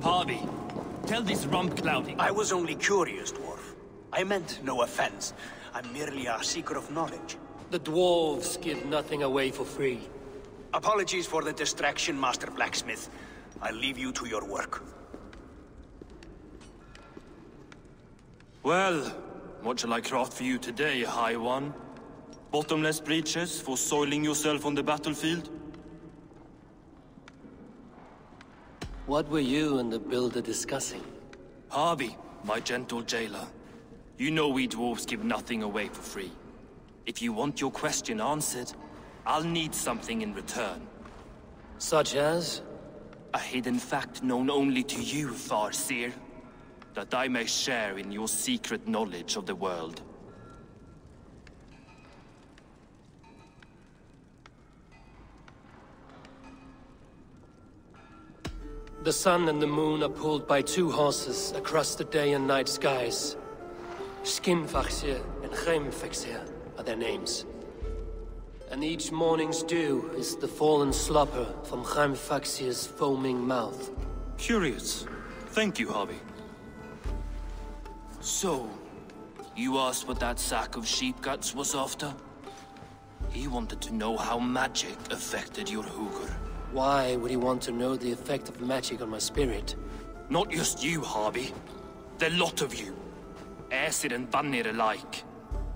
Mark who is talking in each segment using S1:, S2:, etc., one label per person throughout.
S1: Harvey, tell this rump clouding.
S2: I was only curious, dwarf. I meant no offense. I'm merely a seeker of knowledge.
S3: The dwarves give nothing away for free.
S2: Apologies for the distraction, Master Blacksmith. I'll leave you to your work.
S1: Well, what shall I craft for you today, High One? Bottomless breeches for soiling yourself on the battlefield?
S3: What were you and the builder discussing?
S1: Harvey, my gentle jailer. You know we dwarves give nothing away for free. If you want your question answered, I'll need something in return.
S3: Such as?
S1: A hidden fact known only to you, Farseer. That I may share in your secret knowledge of the world.
S3: The sun and the moon are pulled by two horses across the day and night skies. Skinfaxir and Chemfaxir are their names. And each morning's dew is the fallen slopper from Chemfaxir's foaming mouth.
S1: Curious. Thank you, Harvey. So, you asked what that sack of sheep guts was after? He wanted to know how magic affected your Hugr.
S3: Why would he want to know the effect of magic on my spirit?
S1: Not just you, Harvey. The lot of you. Aesir and Vanir alike.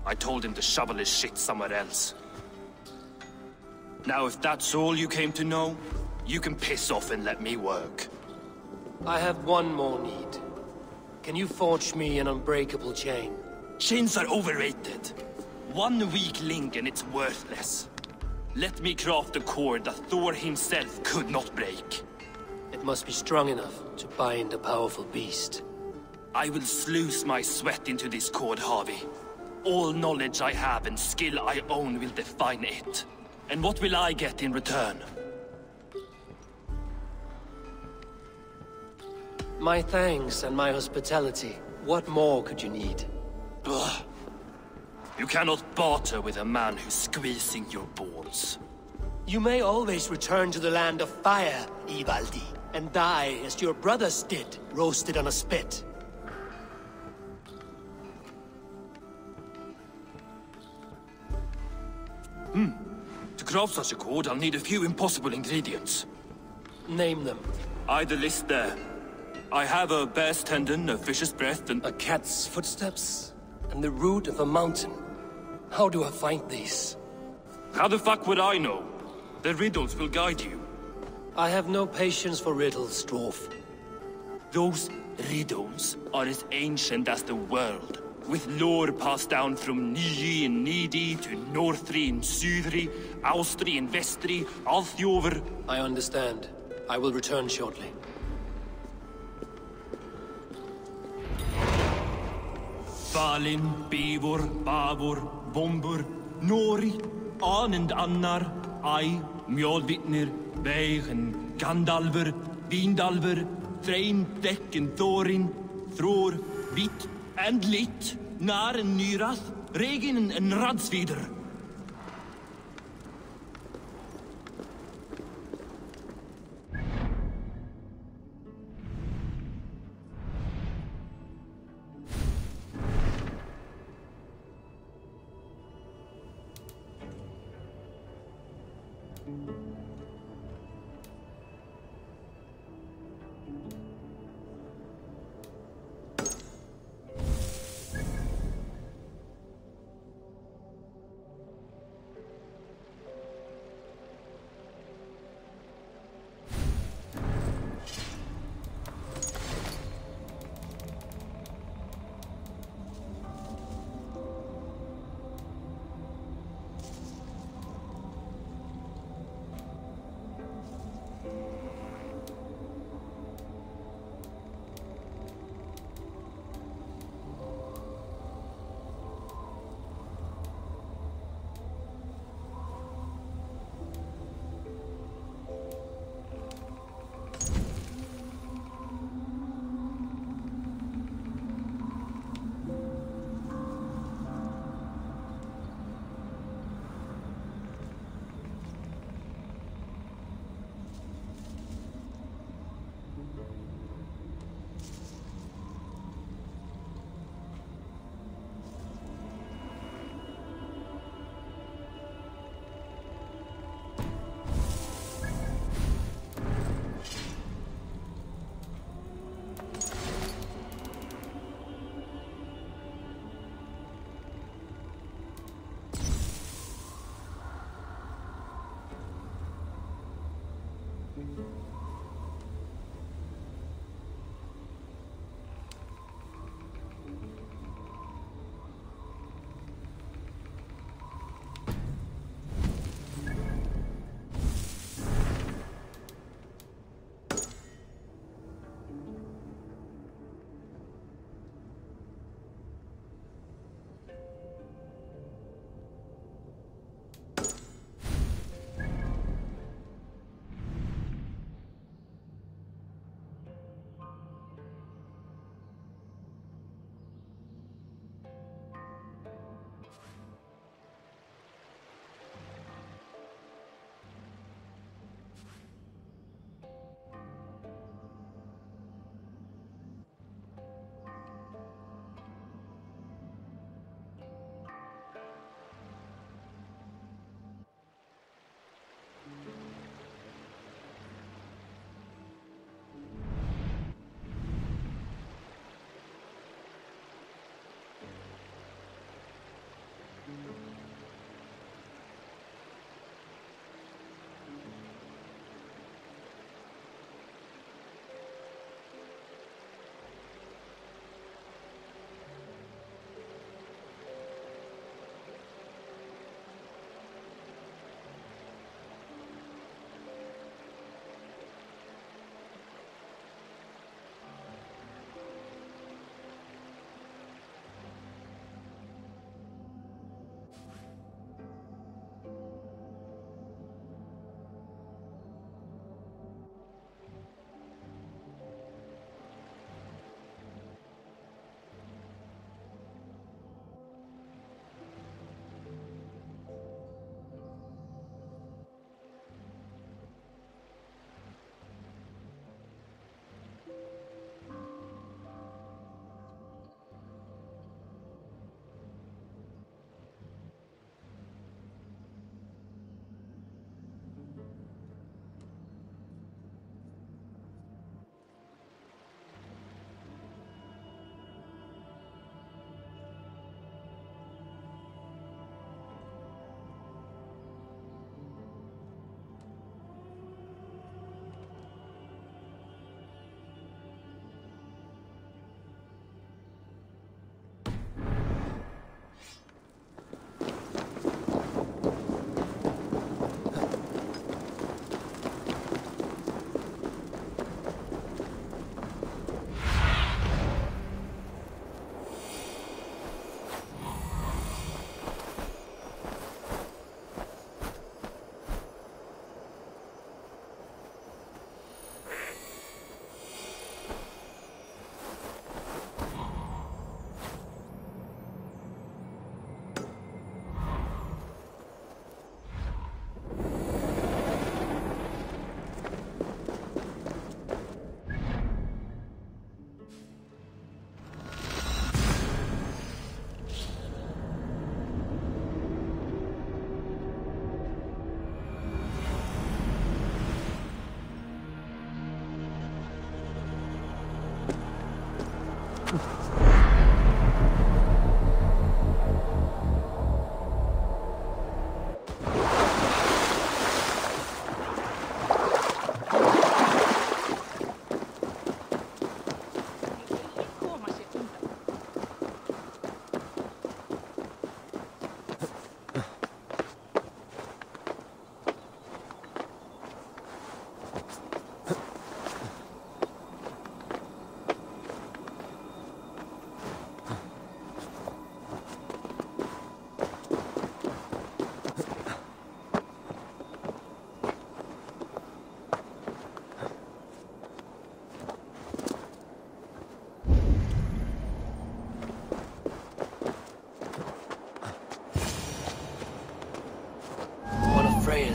S1: I told him to shovel his shit somewhere else. Now, if that's all you came to know, you can piss off and let me work.
S3: I have one more need. Can you forge me an unbreakable chain?
S1: Chains are overrated. One weak link and it's worthless. Let me craft a cord that Thor himself could not break.
S3: It must be strong enough to bind a powerful beast.
S1: I will sluice my sweat into this cord, Harvey. All knowledge I have and skill I own will define it. And what will I get in return?
S3: My thanks and my hospitality. What more could you need?
S1: Ugh. You cannot barter with a man who's squeezing your balls.
S3: You may always return to the land of fire, Ivaldi, and die as your brothers did, roasted on a spit.
S1: To craft such a cord, I'll need a few impossible ingredients.
S3: Name them.
S1: The list there. I have a bear's tendon, a fish's breath, and
S3: A cat's footsteps, and the root of a mountain. How do I find these?
S1: how the fuck would I know? The riddles will guide you.
S3: I have no patience for riddles, dwarf.
S1: Those riddles are as ancient as the world, with lore passed down from Niji and Nidi to Northri and Sudri, Austri and Vestri, Althjover.
S3: I understand. I will return shortly.
S1: Valin, Bivor, Bavor, Bombur, Nori, Anand Annar, Ai, Mjolvitnir, Veigen, Gandalver, Vindalver, Threin, Dekken, Thorin, Thror, Vit and Lit, Nar and Nyrath, Regin and Radsvider.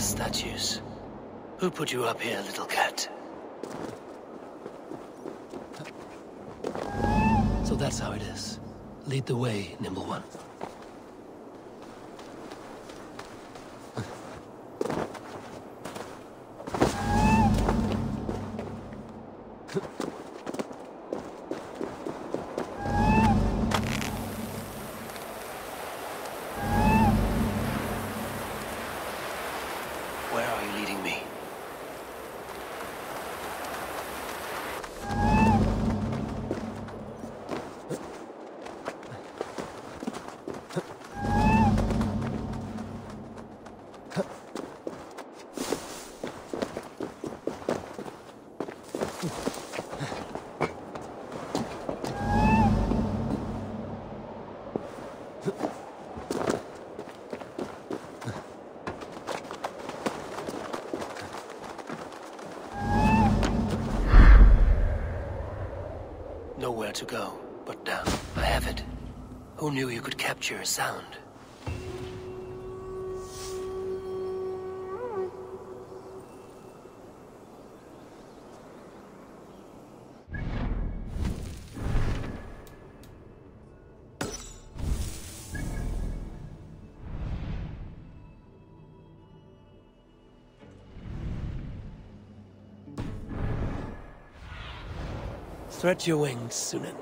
S3: hideous statues. Who put you up here, little cat? So that's how it is. Lead the way, nimble one. Where are you leading me? Nowhere to go, but now I have it. Who knew you could capture a sound? Stretch your wings, Sunan.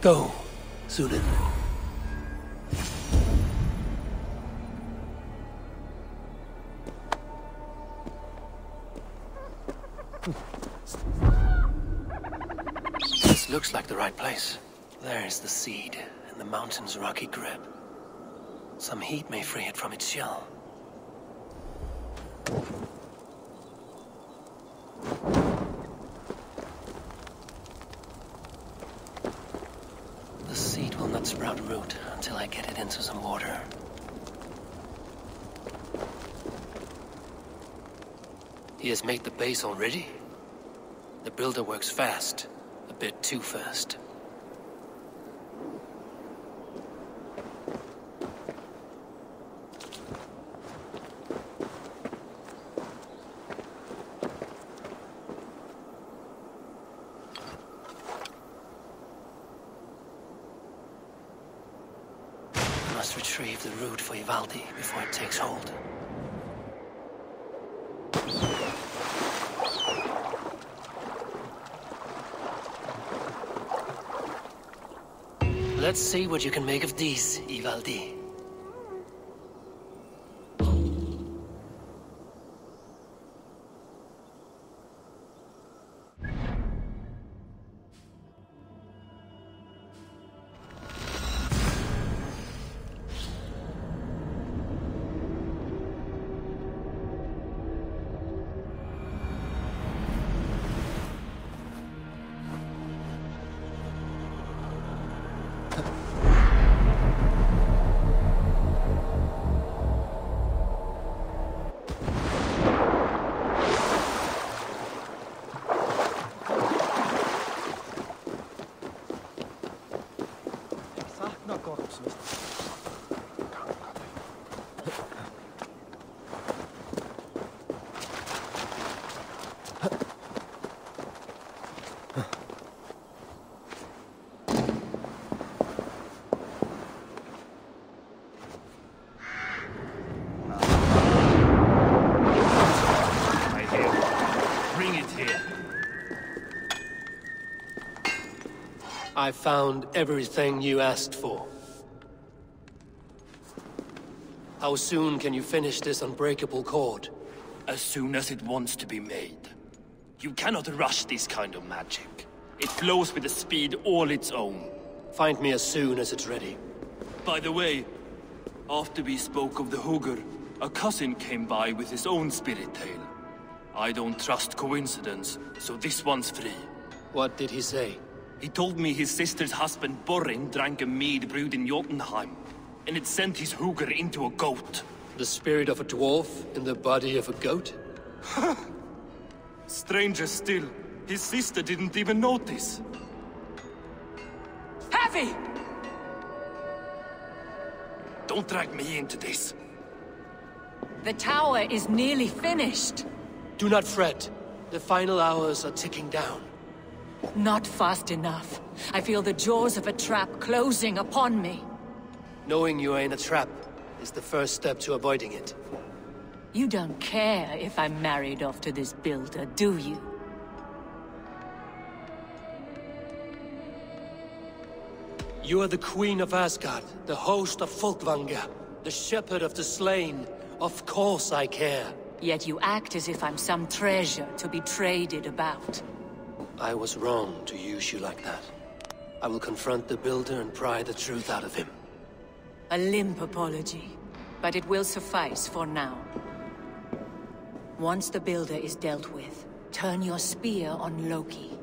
S3: Go, Sunan. This looks like the right place. There's the seed, and the mountain's rocky grip. Some heat may free it from its shell. The seed will not sprout root until I get it into some water. He has made the base already? The builder works fast. A bit too fast. I must retrieve the root for Ivaldi before it takes hold. Let's see what you can make of these, Ivaldi. I found everything you asked for. How soon can you finish this unbreakable cord?
S1: As soon as it wants to be made. You cannot rush this kind of magic. It flows with a speed all its own.
S3: Find me as soon as it's ready.
S1: By the way, after we spoke of the Hugr, a cousin came by with his own spirit tale. I don't trust coincidence, so this one's free.
S3: What did he say?
S1: He told me his sister's husband Borin drank a mead brewed in Jotunheim, and it sent his Hugr into a goat.
S3: The spirit of a dwarf in the body of a goat?
S1: Stranger still, his sister didn't even notice.
S4: Heavy!
S1: Don't drag me into this.
S4: The tower is nearly finished.
S3: Do not fret. The final hours are ticking down.
S4: Not fast enough. I feel the jaws of a trap closing upon me.
S3: Knowing you are in a trap is the first step to avoiding it.
S4: You don't care if I'm married off to this builder, do you?
S3: You are the Queen of Asgard, the host of Folkvanga, the shepherd of the slain. Of course I care.
S4: Yet you act as if I'm some treasure to be traded about.
S3: I was wrong to use you like that. I will confront the builder and pry the truth out of him.
S4: A limp apology, but it will suffice for now. Once the builder is dealt with, turn your spear on Loki.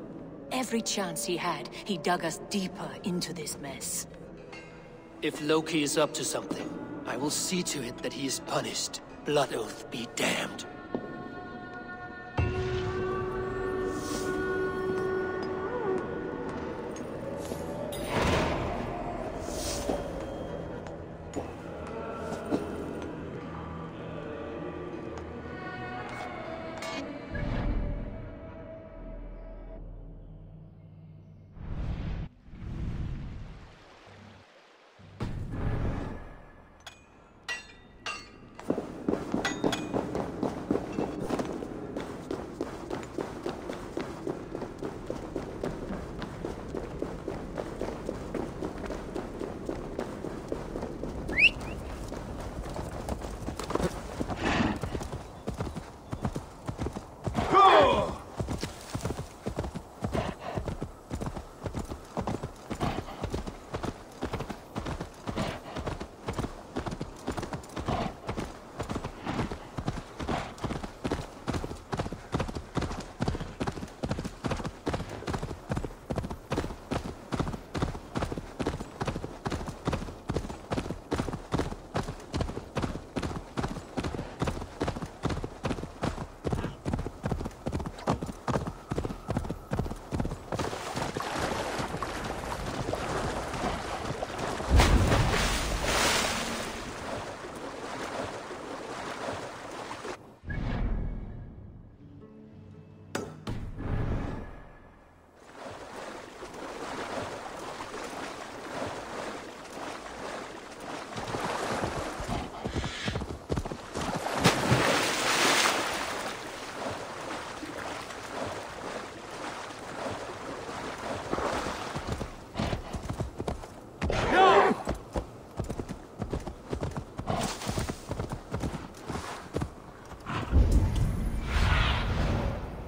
S4: Every chance he had, he dug us deeper into this mess.
S3: If Loki is up to something, I will see to it that he is punished. Blood Oath be damned.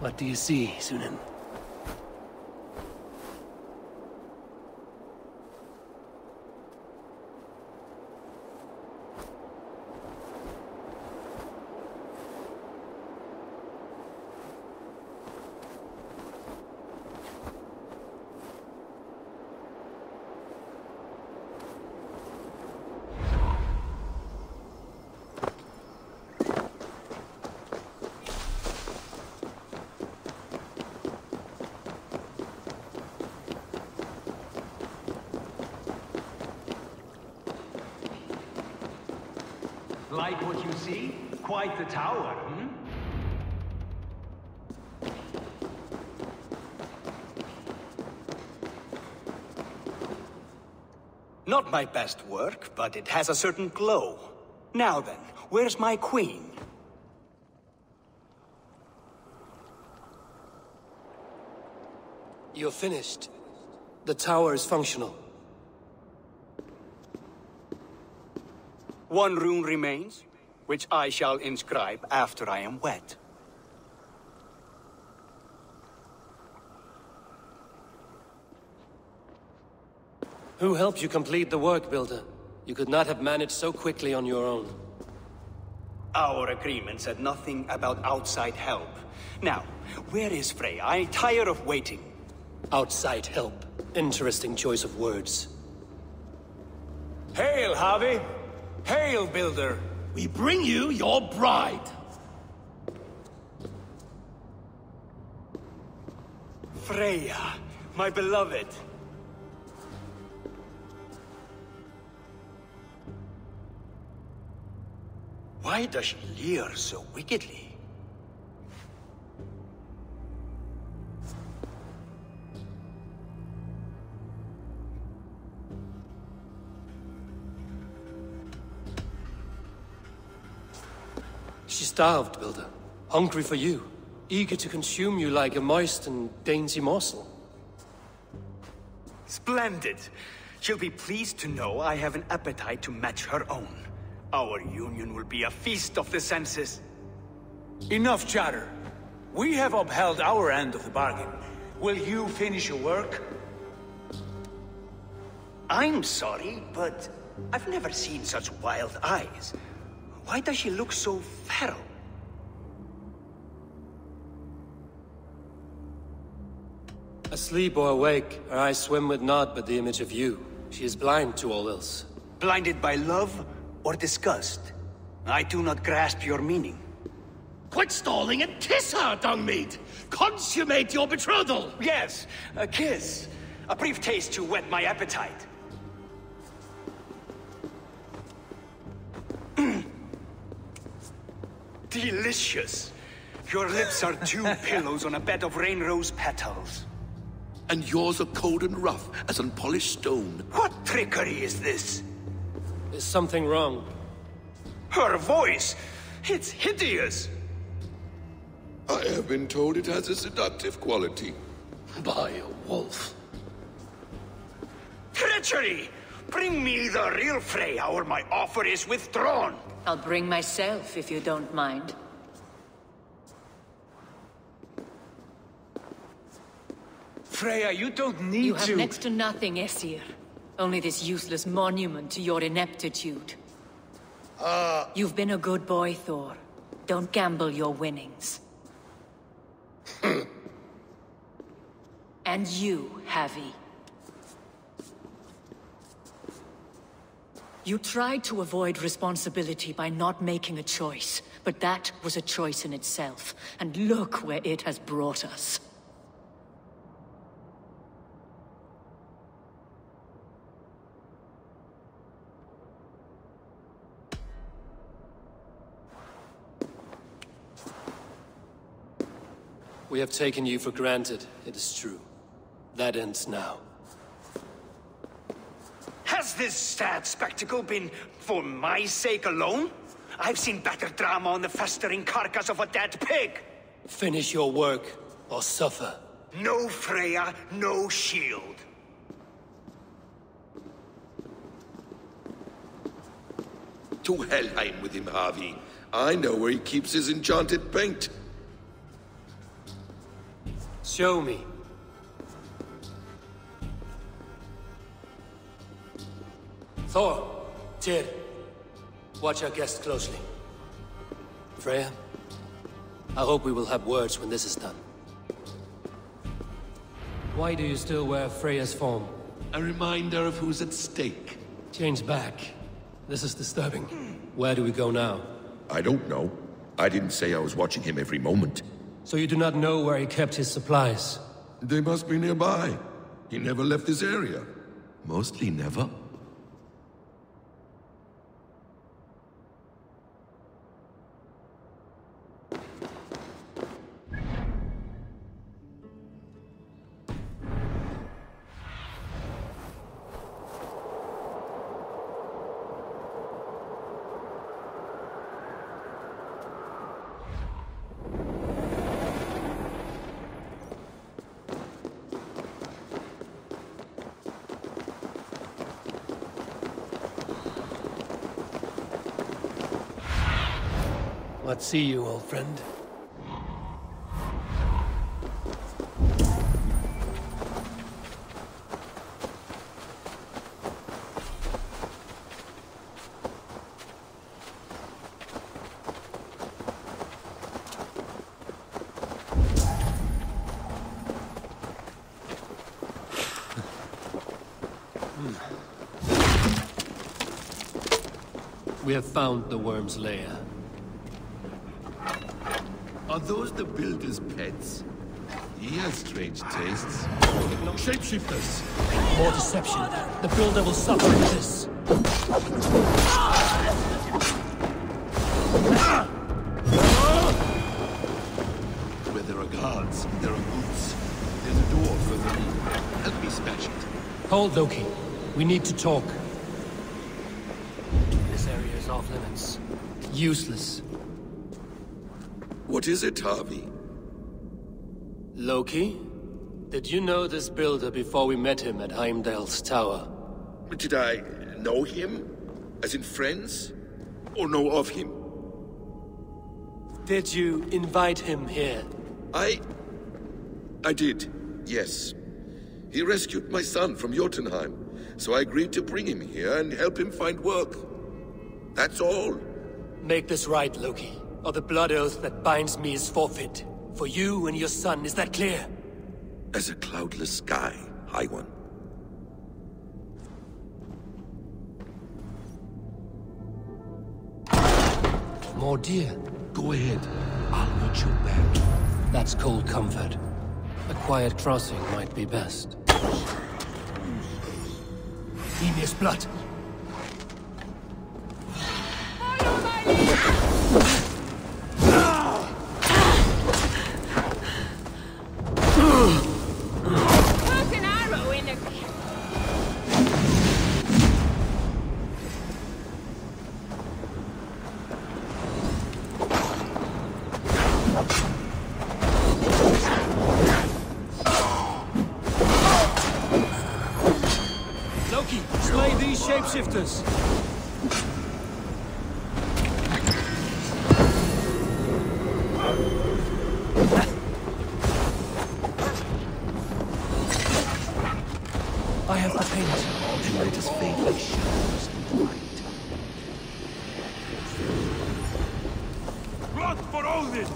S3: What do you see, Sunan?
S5: Like what you see? Quite the tower, hmm?
S2: Not my best work, but it has a certain glow. Now then, where's my queen?
S3: You're finished. The tower is functional.
S2: One rune remains, which I shall inscribe after I am wed.
S3: Who helped you complete the work, Builder? You could not have managed so quickly on your own.
S2: Our agreement said nothing about outside help. Now, where is Freya? I'm tired of waiting.
S3: Outside help. Interesting choice of words.
S6: Hail, Javi! Hail, Builder!
S7: We bring you your bride!
S2: Freya, my beloved. Why does she leer so wickedly?
S3: She starved, Builder. Hungry for you. Eager to consume you like a moist and dainty morsel.
S2: Splendid. She'll be pleased to know I have an appetite to match her own. Our union will be a feast of the senses.
S6: Enough chatter. We have upheld our end of the bargain. Will you finish your work?
S2: I'm sorry, but I've never seen such wild eyes. Why does she look so feral?
S3: Asleep or awake, her eyes swim with naught but the image of you. She is blind to all else.
S2: Blinded by love or disgust? I do not grasp your meaning.
S7: Quit stalling and kiss her, Dungmeat! Consummate your betrothal!
S2: Yes, a kiss. A brief taste to whet my appetite. Delicious. Your lips are two pillows on a bed of rain rose petals.
S7: And yours are cold and rough as unpolished stone.
S2: What trickery is this?
S3: Is something wrong?
S2: Her voice! It's hideous!
S8: I have been told it has a seductive quality.
S7: By a wolf.
S2: Treachery! Bring me the real Freya or my offer is withdrawn!
S4: I'll bring myself if you don't mind.
S6: Freya, you don't need
S4: You have
S6: to...
S4: next to nothing, Aesir. Only this useless monument to your ineptitude. You've been a good boy, Thor. Don't gamble your winnings. And you, Havi. You tried to avoid responsibility by not making a choice, but that was a choice in itself, and look where it has brought us.
S3: We have taken you for granted, it is true. That ends now.
S2: Has this sad spectacle been for my sake alone? I've seen better drama on the festering carcass of a dead pig!
S3: Finish your work, or suffer.
S2: No Freya, no shield.
S8: To Helheim with him, Harvey. I know where he keeps his enchanted paint.
S3: Show me. Thor, Tyr, watch our guest closely. Freya, I hope we will have words when this is done. Why do you still wear Freya's form?
S7: A reminder of who's at stake.
S3: Change back. This is disturbing. Where do we go now?
S8: I don't know. I didn't say I was watching him every moment.
S3: So you do not know where he kept his supplies?
S8: They must be nearby. He never left this area. Mostly never.
S3: Let's see you, old friend. We have found the worm's lair.
S8: Are those the builder's pets? He has strange tastes.
S3: Shapeshifters! More deception. The builder will suffer in this.
S8: Where there are guards, there are boots. There's a door further in. Help me smash it.
S3: Hold, Loki. We need to talk. This area is off limits. Useless.
S8: What is it, Harvey?
S3: Loki? Did you know this builder before we met him at Heimdall's tower?
S8: Did I know him? As in friends? Or know of him?
S3: Did you invite him here?
S8: I did, yes. He rescued my son from Jotunheim, so I agreed to bring him here and help him find work. That's all.
S3: Make this right, Loki, or the blood oath that binds me is forfeit. For you and your son, is that clear?
S8: As a cloudless sky, High One.
S3: More deer.
S8: Go ahead. I'll watch your back.
S3: That's cold comfort. A quiet crossing might be best. Emir's blood.
S4: Put an arrow in the...
S3: Loki, slay these shapeshifters! I have the paint.
S8: And let us faintly shadows and light.
S1: Blood for Odin!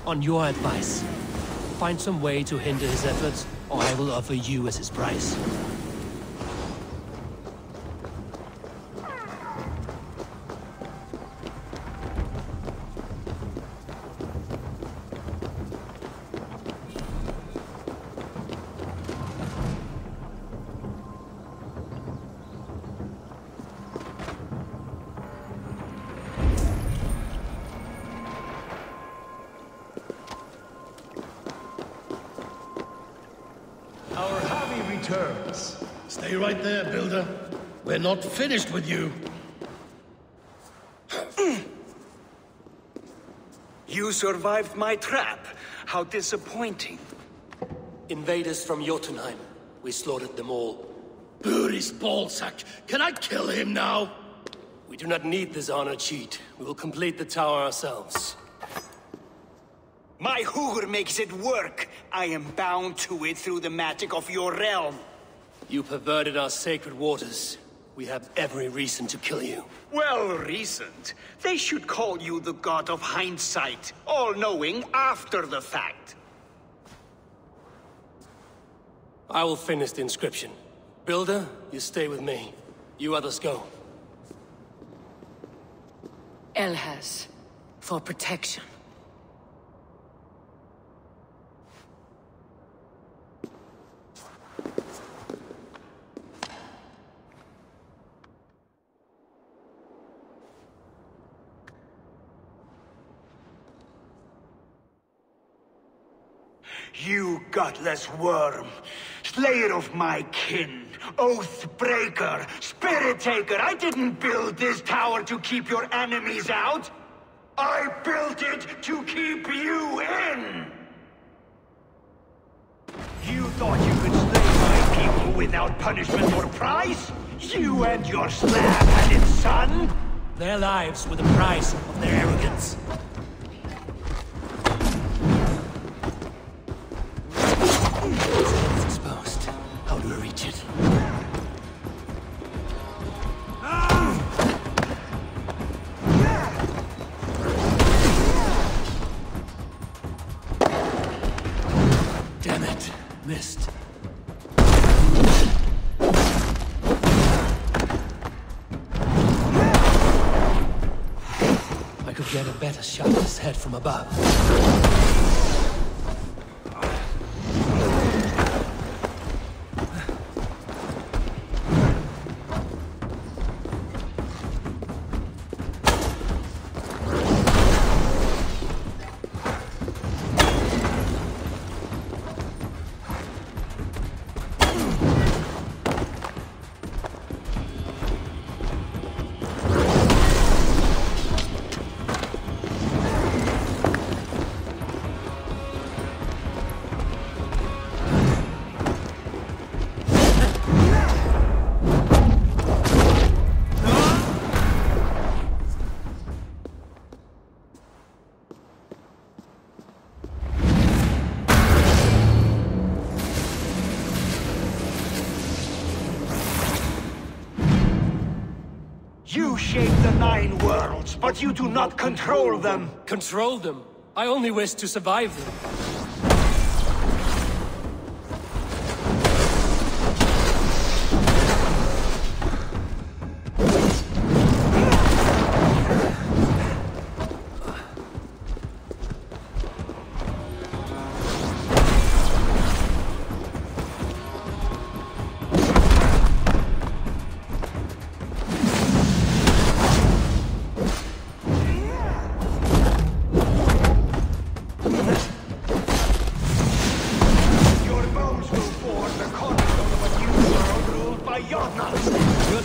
S3: On your advice, find some way to hinder his efforts, or I will offer you as his price.
S7: Our Harvey returns. Stay right there, Builder. We're not finished with you.
S2: You survived my trap. How disappointing.
S3: Invaders from Jotunheim. We slaughtered them all.
S7: Buri's ballsack. Can I kill him now?
S3: We do not need this honor cheat. We will complete the tower ourselves.
S2: My Hugr makes it work. I am bound to it through the magic of your realm.
S3: You perverted our sacred waters. We have every reason to kill you.
S2: Well reasoned. They should call you the god of hindsight, all-knowing after the fact.
S3: I will finish the inscription. Builder, you stay with me. You others go.
S4: Elhaz, for protection.
S2: You gutless worm! Slayer of my kin, oath breaker, spirit taker, I didn't build this tower to keep your enemies out. I built it to keep you in! You thought you could slay my people without punishment or prize? You and your slab-headed son?
S3: Their lives were the price of their arrogance. It's exposed. How do I reach it? Damn it. Missed. I could get a better shot at his head from above.
S2: You shape the 9 worlds, but you do not control them.
S3: Control them? I only wish to survive them.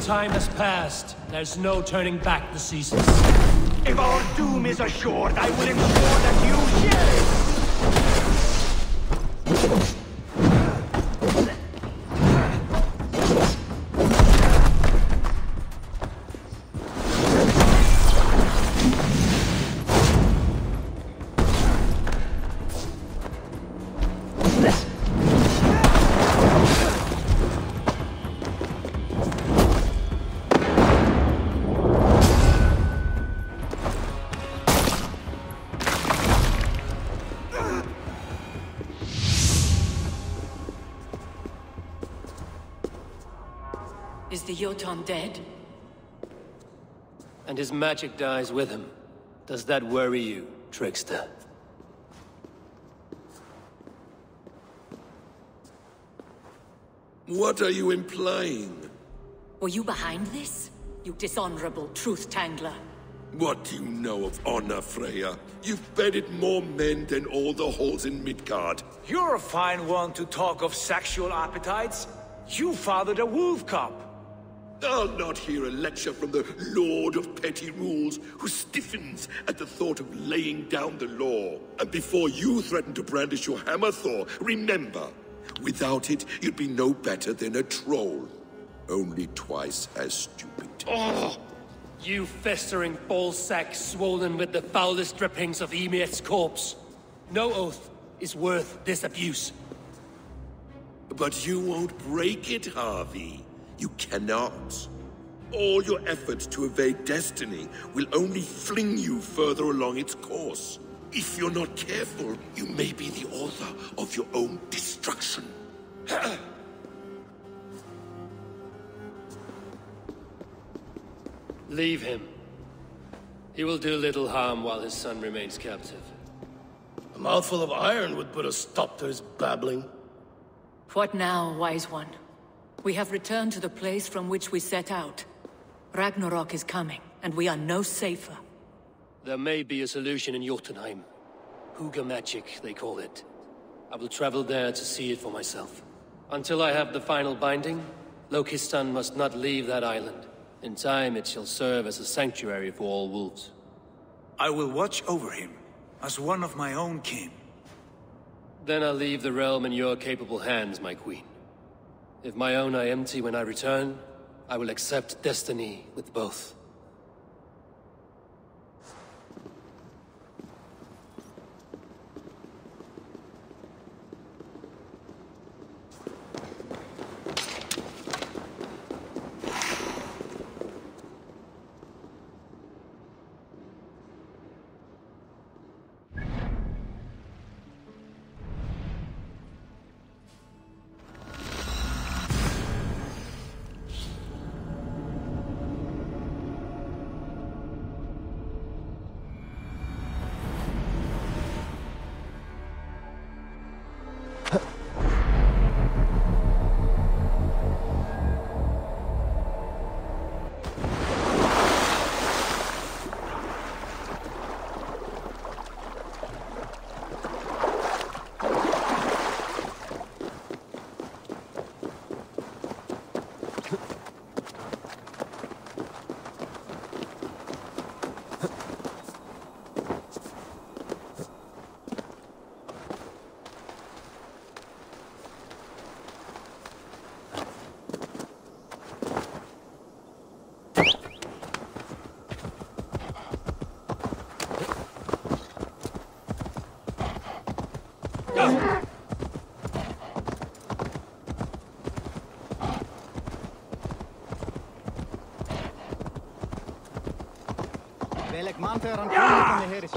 S3: Time has passed. There's no turning back the seasons.
S2: If our doom is assured, I will ensure that you share it!
S4: Is the Jotun dead?
S3: And his magic dies with him. Does that worry you, trickster?
S8: What are you implying?
S4: Were you behind this? You dishonorable truth-tangler.
S8: What do you know of honor, Freya? You've bedded more men than all the halls in Midgard.
S6: You're a fine one to talk of sexual appetites. You fathered a wolf cub.
S8: I'll not hear a lecture from the Lord of Petty Rules, who stiffens at the thought of laying down the law. And before you threaten to brandish your hammer, Thor, remember, without it, you'd be no better than a troll. Only twice as stupid.
S3: Oh! You festering ballsack swollen with the foulest drippings of Ymir's corpse. No oath is worth this abuse.
S8: But you won't break it, Harvey. You cannot. All your efforts to evade destiny will only fling you further along its course. If you're not careful, you may be the author of your own destruction.
S3: Leave him. He will do little harm while his son remains captive.
S7: A mouthful of iron would put a stop to his babbling.
S4: What now, wise one? We have returned to the place from which we set out. Ragnarok is coming, and we are no safer.
S3: There may be a solution in Jotunheim. Hugger magic, they call it. I will travel there to see it for myself. Until I have the final binding, Loki's son must not leave that island. In time, it shall serve as a sanctuary for all wolves.
S6: I will watch over him, as one of my own kin.
S3: Then I'll leave the realm in your capable hands, my queen. If my own are empty when I return, I will accept destiny with both.
S9: Welk maandag aan van de heer is.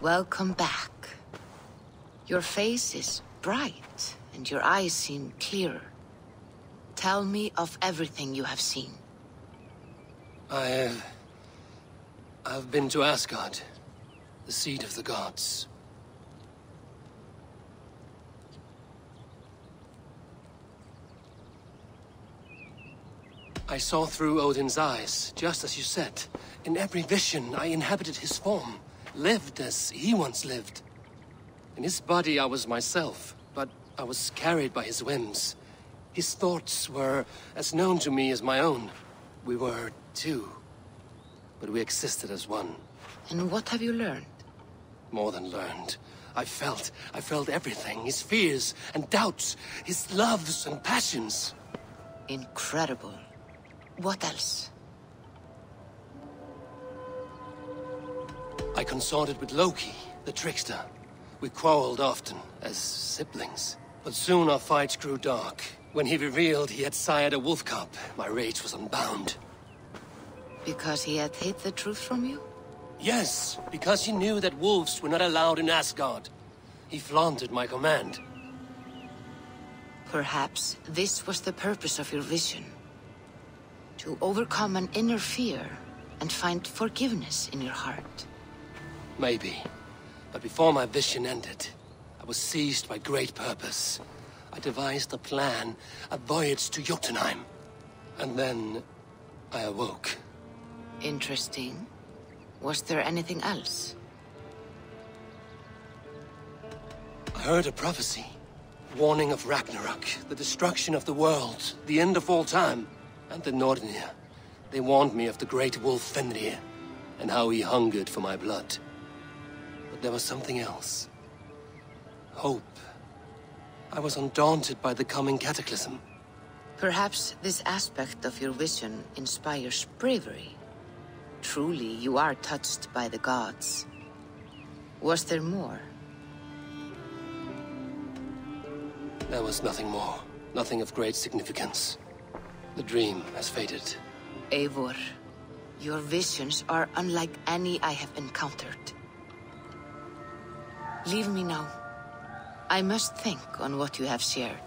S10: Welcome back. Your face is bright, and your eyes seem clearer. Tell me of everything you have seen.
S3: I've been to Asgard, the seat of the gods. I saw through Odin's eyes, just as you said. In every vision, I inhabited his form, lived as he once lived. In his body, I was myself, but I was carried by his whims. His thoughts were as known to me as my own. We were two, but we existed as one.
S10: And what have you learned?
S3: More than learned. I felt everything. His fears and doubts, his loves and passions.
S10: Incredible. What else?
S3: I consorted with Loki, the trickster. We quarreled often, as siblings. But soon our fights grew dark. When he revealed he had sired a wolf cub, my rage was unbound.
S10: Because he had hid the truth from you?
S3: Yes, because he knew that wolves were not allowed in Asgard. He flaunted my command.
S10: Perhaps this was the purpose of your vision. To overcome an inner fear and find forgiveness in your heart.
S3: Maybe. But before my vision ended, I was seized by great purpose. I devised a plan, a voyage to Jotunheim. And then I awoke.
S10: Interesting. Was there anything else?
S3: I heard a prophecy. Warning of Ragnarok, the destruction of the world, the end of all time. And the Nornir. They warned me of the great wolf Fenrir, and how he hungered for my blood. But there was something else. Hope. I was undaunted by the coming cataclysm.
S10: Perhaps this aspect of your vision inspires bravery. Truly, you are touched by the gods. Was there more?
S3: There was nothing more. Nothing of great significance. The dream has faded.
S10: Eivor, your visions are unlike any I have encountered. Leave me now. I must think on what you have shared.